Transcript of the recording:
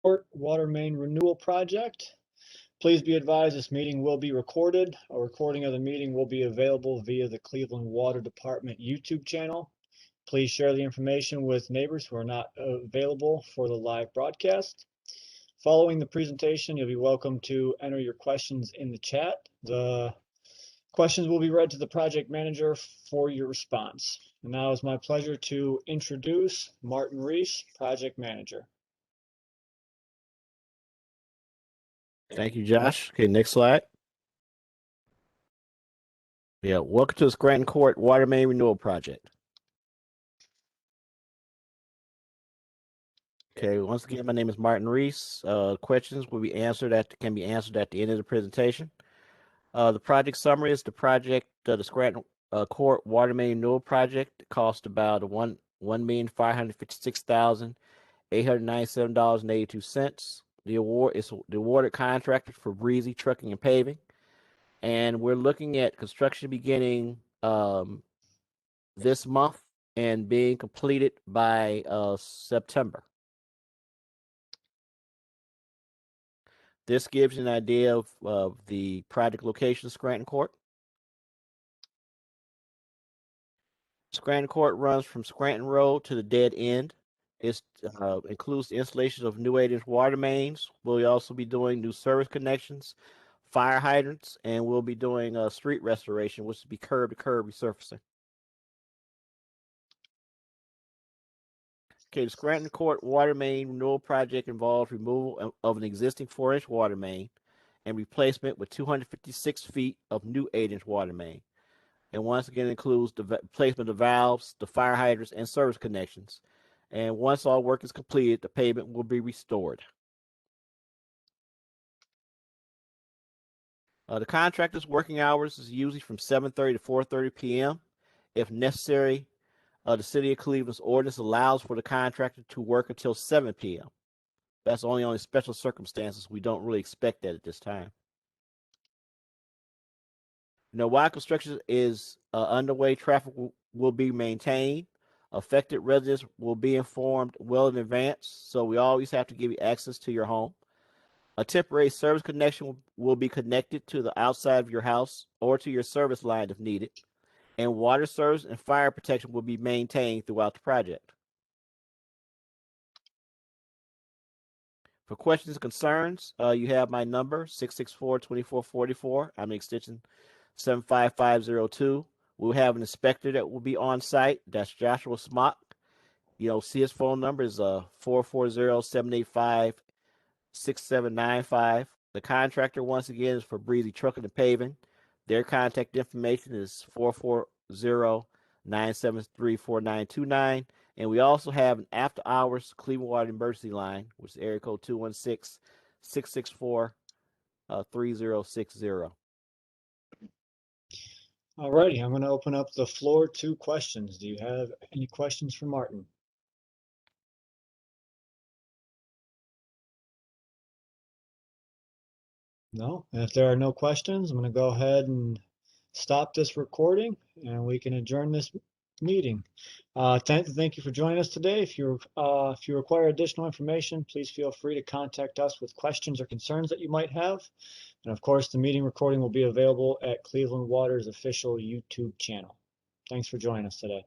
Court Water Main Renewal Project. Please be advised this meeting will be recorded. A recording of the meeting will be available via the Cleveland Water Department YouTube channel. Please share the information with neighbors who are not available for the live broadcast. Following the presentation, you'll be welcome to enter your questions in the chat. The questions will be read to the project manager for your response. And now it's my pleasure to introduce Martin Reese, project manager. Thank you, Josh. Okay, next slide. Yeah, welcome to the Scranton Court Water Main Renewal Project. Okay, once again, my name is Martin Reese. Questions will be answered can be answered at the end of the presentation. The project summary is the Scranton Court Water Main Renewal Project. It cost about $1,556,897.82. The awarded contractor for Breezy Trucking and Paving, and we're looking at construction beginning this month and being completed by September. This gives you an idea of the project location of Scranton Court. Scranton Court runs from Scranton Road to the dead end. It includes the installation of new 8-inch water mains. We'll also be doing new service connections, fire hydrants, and we'll be doing street restoration, which will be curb-to-curb resurfacing. Okay, the Scranton Court Water Main Renewal Project involves removal of an existing 4-inch water main and replacement with 256 feet of new 8-inch water main. And once again, includes the placement of valves, the fire hydrants, and service connections. And once all work is completed, the pavement will be restored. The contractor's working hours is usually from 7:30 to 4:30 p.m. If necessary, the City of Cleveland's ordinance allows for the contractor to work until 7 p.m. That's only on special circumstances. We don't really expect that at this time. While construction is underway, traffic will be maintained. Affected residents will be informed well in advance, so we always have to give you access to your home. A temporary service connection will be connected to the outside of your house or to your service line if needed, and water service and fire protection will be maintained throughout the project. For questions and concerns, you have my number, 664-2444. I'm the extension 75502. We'll have an inspector that will be on site. That's Joshua Smock. See his phone number is 440-785-6795. The contractor, once again, is for Breezy Trucking and Paving. Their contact information is 440-973-4929. And we also have an after-hours Cleveland Water Emergency Line, which is area code 216-664-3060. All righty, I'm going to open up the floor to questions. Do you have any questions for Martin? No? And if there are no questions, I'm going to go ahead and stop this recording and we can adjourn this meeting. Thank you for joining us today. If you require additional information, please feel free to contact us with questions or concerns that you might have. And of course, the meeting recording will be available at Cleveland Water's official YouTube channel. Thanks for joining us today.